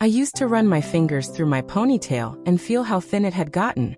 I used to run my fingers through my ponytail and feel how thin it had gotten.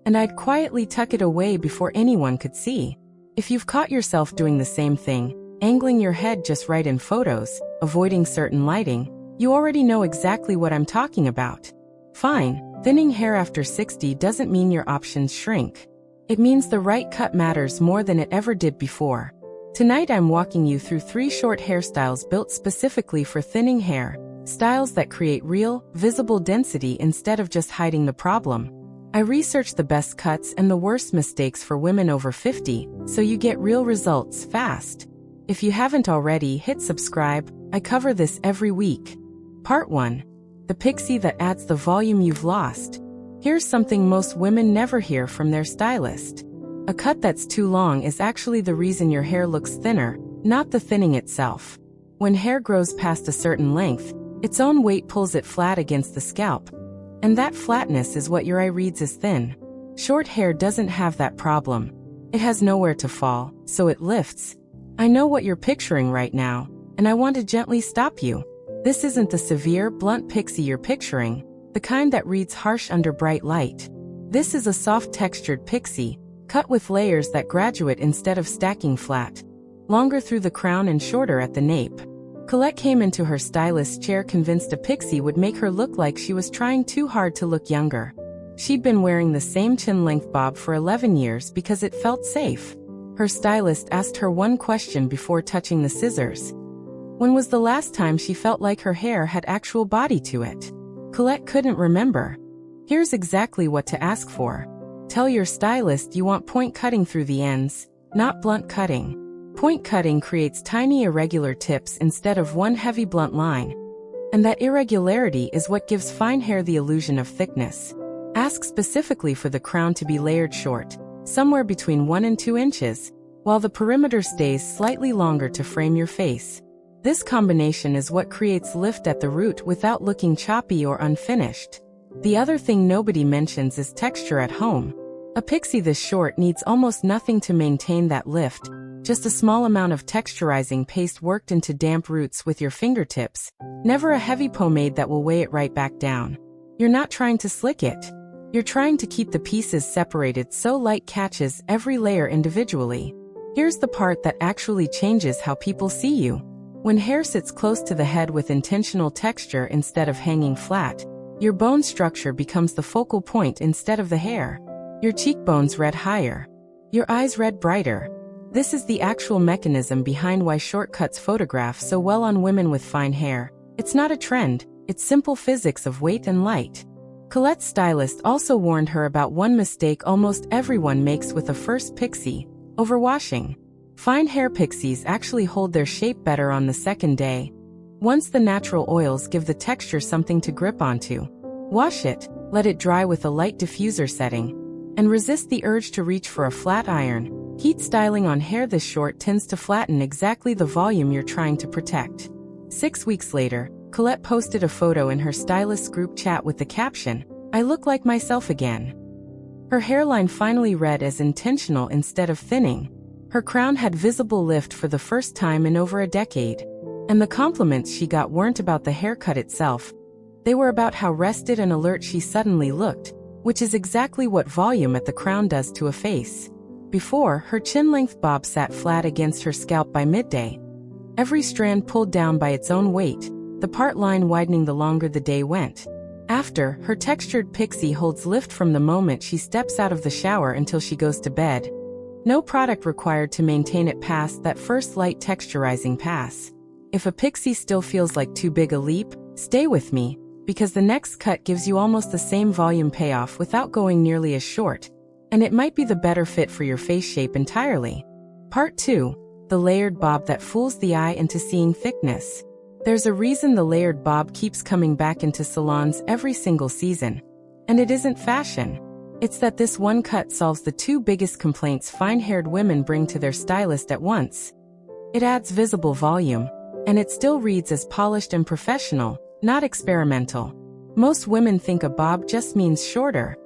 And I'd quietly tuck it away before anyone could see. If you've caught yourself doing the same thing, angling your head just right in photos, avoiding certain lighting, you already know exactly what I'm talking about. Fine, thinning hair after 60 doesn't mean your options shrink. It means the right cut matters more than it ever did before. Tonight I'm walking you through 3 short hairstyles built specifically for thinning hair, styles that create real, visible density instead of just hiding the problem. I researched the best cuts and the worst mistakes for women over 50, so you get real results fast. If you haven't already, hit subscribe. I cover this every week. Part 1. The Pixie that adds the volume you've lost. Here's something most women never hear from their stylist. A cut that's too long is actually the reason your hair looks thinner, not the thinning itself. When hair grows past a certain length, its own weight pulls it flat against the scalp. And that flatness is what your eye reads as thin. Short hair doesn't have that problem. It has nowhere to fall, so it lifts. I know what you're picturing right now, and I want to gently stop you. This isn't the severe, blunt pixie you're picturing, the kind that reads harsh under bright light. This is a soft textured pixie, cut with layers that graduate instead of stacking flat. Longer through the crown and shorter at the nape. Colette came into her stylist's chair convinced a pixie would make her look like she was trying too hard to look younger. She'd been wearing the same chin-length bob for 11 years because it felt safe. Her stylist asked her one question before touching the scissors. When was the last time she felt like her hair had actual body to it? Colette couldn't remember. Here's exactly what to ask for. Tell your stylist you want point cutting through the ends, not blunt cutting. Point cutting creates tiny irregular tips instead of one heavy blunt line. And that irregularity is what gives fine hair the illusion of thickness. Ask specifically for the crown to be layered short, somewhere between 1 and 2 inches, while the perimeter stays slightly longer to frame your face. This combination is what creates lift at the root without looking choppy or unfinished. The other thing nobody mentions is texture at home. A pixie this short needs almost nothing to maintain that lift, just a small amount of texturizing paste worked into damp roots with your fingertips, never a heavy pomade that will weigh it right back down. You're not trying to slick it. You're trying to keep the pieces separated so light catches every layer individually. Here's the part that actually changes how people see you. When hair sits close to the head with intentional texture instead of hanging flat, your bone structure becomes the focal point instead of the hair. Your cheekbones read higher. Your eyes read brighter. This is the actual mechanism behind why shortcuts photograph so well on women with fine hair. It's not a trend, it's simple physics of weight and light. Colette's stylist also warned her about one mistake almost everyone makes with a first pixie: overwashing. Fine hair pixies actually hold their shape better on the second day. Once the natural oils give the texture something to grip onto. Wash it, let it dry with a light diffuser setting, and resist the urge to reach for a flat iron. Heat styling on hair this short tends to flatten exactly the volume you're trying to protect. 6 weeks later, Colette posted a photo in her stylist's group chat with the caption, "I look like myself again." Her hairline finally read as intentional instead of thinning. Her crown had visible lift for the first time in over a decade. And the compliments she got weren't about the haircut itself. They were about how rested and alert she suddenly looked, which is exactly what volume at the crown does to a face. Before, her chin-length bob sat flat against her scalp by midday. Every strand pulled down by its own weight, the part line widening the longer the day went. After, her textured pixie holds lift from the moment she steps out of the shower until she goes to bed. No product required to maintain it past that first light texturizing pass. If a pixie still feels like too big a leap, stay with me, because the next cut gives you almost the same volume payoff without going nearly as short. And it might be the better fit for your face shape entirely. Part 2. The layered bob that fools the eye into seeing thickness. There's a reason the layered bob keeps coming back into salons every single season. And it isn't fashion. It's that this one cut solves the 2 biggest complaints fine-haired women bring to their stylist at once. It adds visible volume, and it still reads as polished and professional, not experimental. Most women think a bob just means shorter.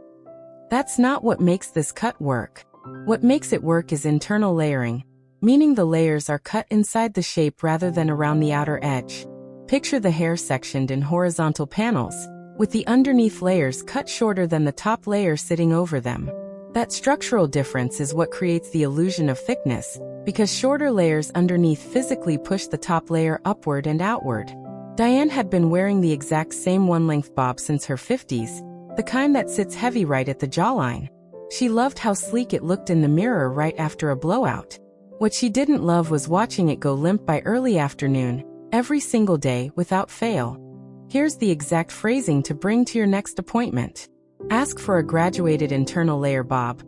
That's not what makes this cut work. What makes it work is internal layering, meaning the layers are cut inside the shape rather than around the outer edge. Picture the hair sectioned in horizontal panels, with the underneath layers cut shorter than the top layer sitting over them. That structural difference is what creates the illusion of thickness, because shorter layers underneath physically push the top layer upward and outward. Diane had been wearing the exact same one-length bob since her 50s, the kind that sits heavy right at the jawline. She loved how sleek it looked in the mirror right after a blowout. What she didn't love was watching it go limp by early afternoon, every single day without fail. Here's the exact phrasing to bring to your next appointment. Ask for a graduated internal layer bob,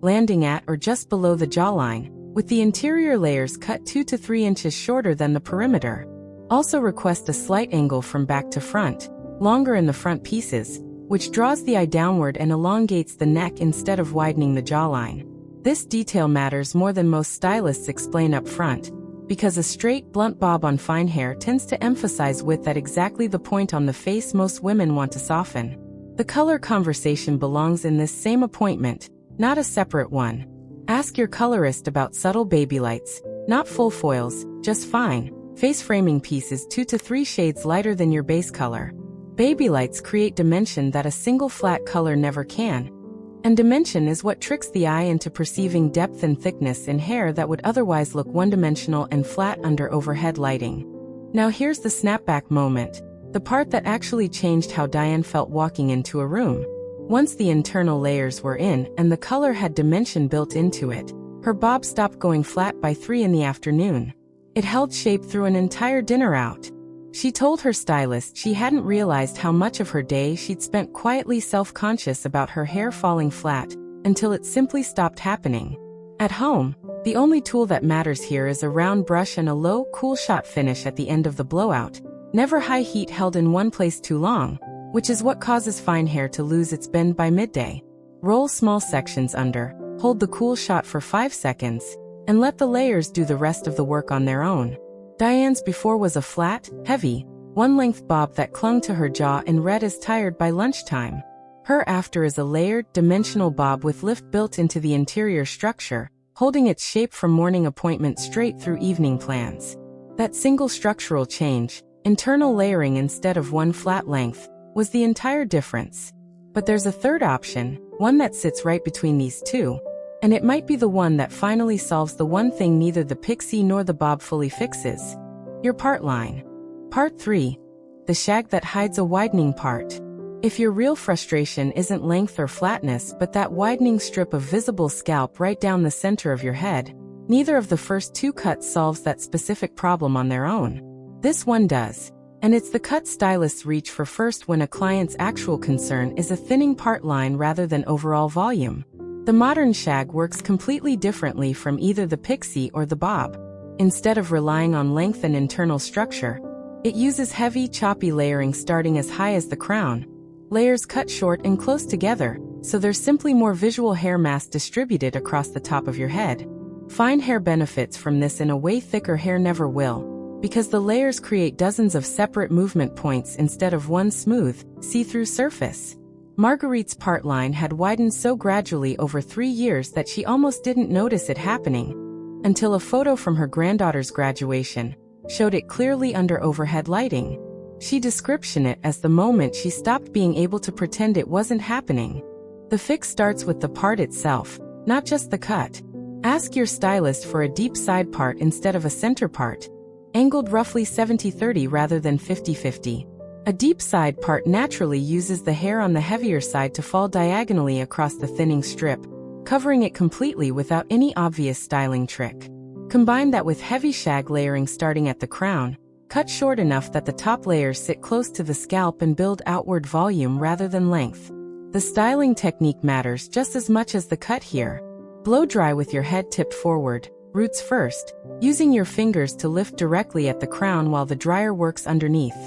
landing at or just below the jawline, with the interior layers cut 2 to 3 inches shorter than the perimeter. Also request a slight angle from back to front, longer in the front pieces, which draws the eye downward and elongates the neck instead of widening the jawline. This detail matters more than most stylists explain up front, because a straight, blunt bob on fine hair tends to emphasize width at exactly the point on the face most women want to soften. The color conversation belongs in this same appointment, not a separate one. Ask your colorist about subtle baby lights, not full foils, just fine, face-framing pieces 2 to 3 shades lighter than your base color. Baby lights create dimension that a single flat color never can. And dimension is what tricks the eye into perceiving depth and thickness in hair that would otherwise look one-dimensional and flat under overhead lighting. Now here's the snapback moment, the part that actually changed how Diane felt walking into a room. Once the internal layers were in and the color had dimension built into it, her bob stopped going flat by 3 in the afternoon. It held shape through an entire dinner out. She told her stylist she hadn't realized how much of her day she'd spent quietly self-conscious about her hair falling flat, until it simply stopped happening. At home, the only tool that matters here is a round brush and a low, cool shot finish at the end of the blowout. Never high heat held in one place too long, which is what causes fine hair to lose its bend by midday. Roll small sections under, hold the cool shot for 5 seconds, and let the layers do the rest of the work on their own. Diane's before was a flat, heavy, one-length bob that clung to her jaw and read as tired by lunchtime. Her after is a layered, dimensional bob with lift built into the interior structure, holding its shape from morning appointment straight through evening plans. That single structural change, internal layering instead of one flat length, was the entire difference. But there's a third option, one that sits right between these two. And it might be the one that finally solves the one thing neither the Pixie nor the bob fully fixes. Your part line. Part 3. The shag that hides a widening part. If your real frustration isn't length or flatness but that widening strip of visible scalp right down the center of your head, neither of the first 2 cuts solves that specific problem on their own. This one does. And it's the cut stylists reach for first when a client's actual concern is a thinning part line rather than overall volume. The modern shag works completely differently from either the Pixie or the bob. Instead of relying on length and internal structure, it uses heavy, choppy layering starting as high as the crown. Layers cut short and close together, so there's simply more visual hair mass distributed across the top of your head. Fine hair benefits from this in a way thicker hair never will, because the layers create dozens of separate movement points instead of one smooth, see-through surface. Marguerite's part line had widened so gradually over 3 years that she almost didn't notice it happening, until a photo from her granddaughter's graduation showed it clearly under overhead lighting. She described it as the moment she stopped being able to pretend it wasn't happening. The fix starts with the part itself, not just the cut. Ask your stylist for a deep side part instead of a center part, angled roughly 70-30 rather than 50-50. A deep side part naturally uses the hair on the heavier side to fall diagonally across the thinning strip, covering it completely without any obvious styling trick. Combine that with heavy shag layering starting at the crown, cut short enough that the top layers sit close to the scalp and build outward volume rather than length. The styling technique matters just as much as the cut here. Blow dry with your head tipped forward, roots first, using your fingers to lift directly at the crown while the dryer works underneath.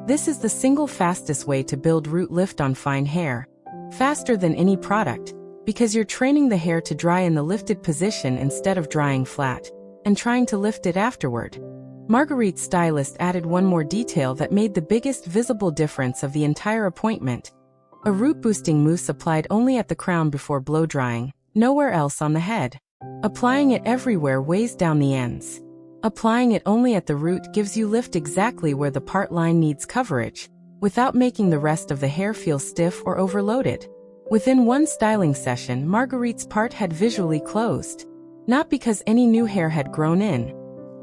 This is the single fastest way to build root lift on fine hair. Faster than any product, because you're training the hair to dry in the lifted position instead of drying flat, and trying to lift it afterward. Marguerite's stylist added one more detail that made the biggest visible difference of the entire appointment. A root-boosting mousse applied only at the crown before blow-drying, nowhere else on the head. Applying it everywhere weighs down the ends. Applying it only at the root gives you lift exactly where the part line needs coverage, without making the rest of the hair feel stiff or overloaded. Within one styling session, Marguerite's part had visually closed. Not because any new hair had grown in,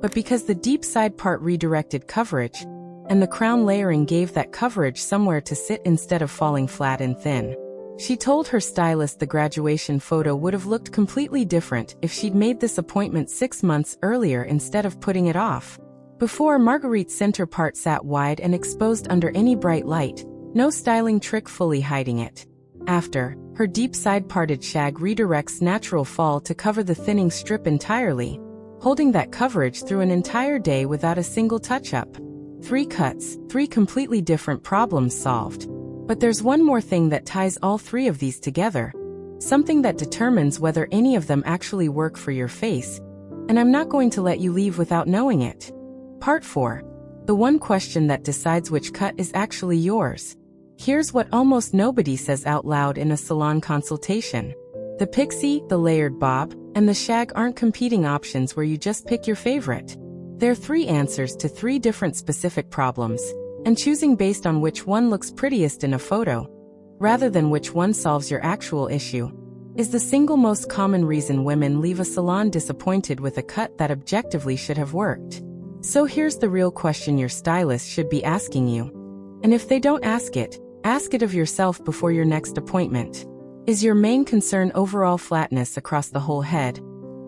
but because the deep side part redirected coverage, and the crown layering gave that coverage somewhere to sit instead of falling flat and thin. She told her stylist the graduation photo would have looked completely different if she'd made this appointment 6 months earlier instead of putting it off. Before, Marguerite's center part sat wide and exposed under any bright light, no styling trick fully hiding it. After, her deep side parted shag redirects natural fall to cover the thinning strip entirely, holding that coverage through an entire day without a single touch-up. 3 cuts, 3 completely different problems solved. But there's one more thing that ties all 3 of these together. Something that determines whether any of them actually work for your face. And I'm not going to let you leave without knowing it. Part 4. The one question that decides which cut is actually yours. Here's what almost nobody says out loud in a salon consultation. The Pixie, the layered bob, and the shag aren't competing options where you just pick your favorite. They're 3 answers to 3 different specific problems. And choosing based on which one looks prettiest in a photo, rather than which one solves your actual issue, is the single most common reason women leave a salon disappointed with a cut that objectively should have worked. So here's the real question your stylist should be asking you. And if they don't ask it of yourself before your next appointment. Is your main concern overall flatness across the whole head?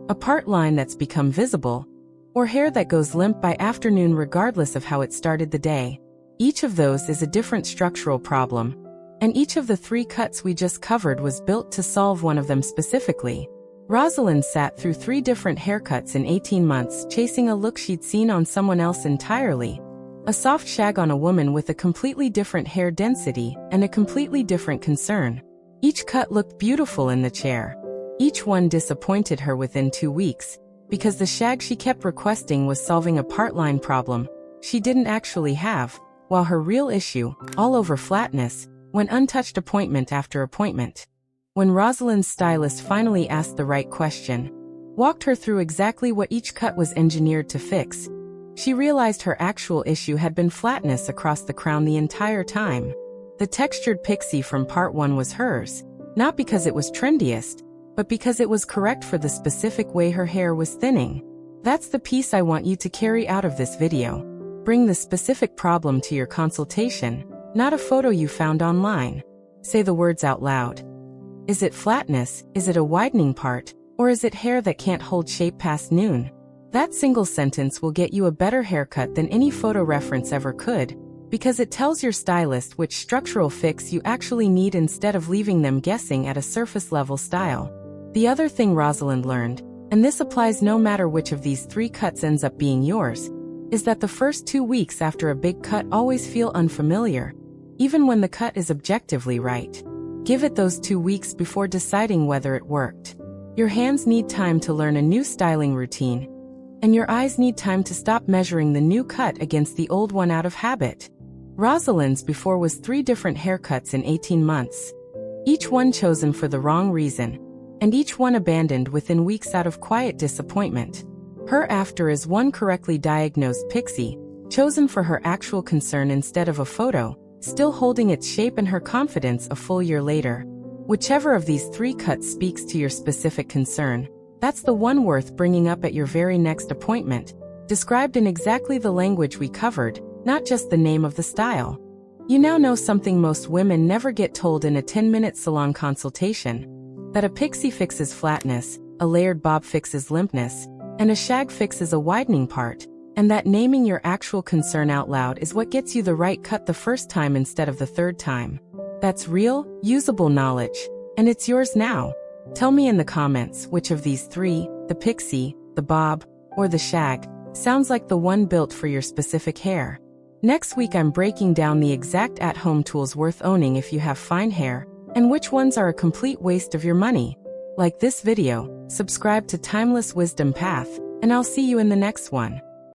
A part line that's become visible? Or hair that goes limp by afternoon regardless of how it started the day? Each of those is a different structural problem, and each of the 3 cuts we just covered was built to solve one of them specifically. Rosalind sat through 3 different haircuts in 18 months, chasing a look she'd seen on someone else entirely. A soft shag on a woman with a completely different hair density and a completely different concern. Each cut looked beautiful in the chair. Each one disappointed her within 2 weeks, because the shag she kept requesting was solving a part line problem she didn't actually have, while her real issue, all over flatness, went untouched appointment after appointment. When Rosalind's stylist finally asked the right question, walked her through exactly what each cut was engineered to fix, she realized her actual issue had been flatness across the crown the entire time. The textured Pixie from part 1 was hers, not because it was trendiest, but because it was correct for the specific way her hair was thinning. That's the piece I want you to carry out of this video. Bring the specific problem to your consultation, not a photo you found online. Say the words out loud. Is it flatness, is it a widening part, or is it hair that can't hold shape past noon? That single sentence will get you a better haircut than any photo reference ever could, because it tells your stylist which structural fix you actually need instead of leaving them guessing at a surface-level style. The other thing Rosalind learned, and this applies no matter which of these 3 cuts ends up being yours, is that the first 2 weeks after a big cut always feel unfamiliar, even when the cut is objectively right. Give it those 2 weeks before deciding whether it worked. Your hands need time to learn a new styling routine, and your eyes need time to stop measuring the new cut against the old one out of habit. Rosalind's before was 3 different haircuts in 18 months. Each one chosen for the wrong reason, and each one abandoned within weeks out of quiet disappointment. Her after is 1 correctly diagnosed Pixie, chosen for her actual concern instead of a photo, still holding its shape and her confidence a full year later. Whichever of these 3 cuts speaks to your specific concern, that's the one worth bringing up at your very next appointment, described in exactly the language we covered, not just the name of the style. You now know something most women never get told in a 10-minute salon consultation: that a Pixie fixes flatness, a layered bob fixes limpness, and a shag fixes a widening part, and that naming your actual concern out loud is what gets you the right cut the first time instead of the 3rd time. That's real, usable knowledge, and it's yours now. Tell me in the comments which of these 3, the Pixie, the bob, or the shag, sounds like the one built for your specific hair. Next week I'm breaking down the exact at-home tools worth owning if you have fine hair, and which ones are a complete waste of your money. Like this video, subscribe to Timeless Wisdom Path, and I'll see you in the next one.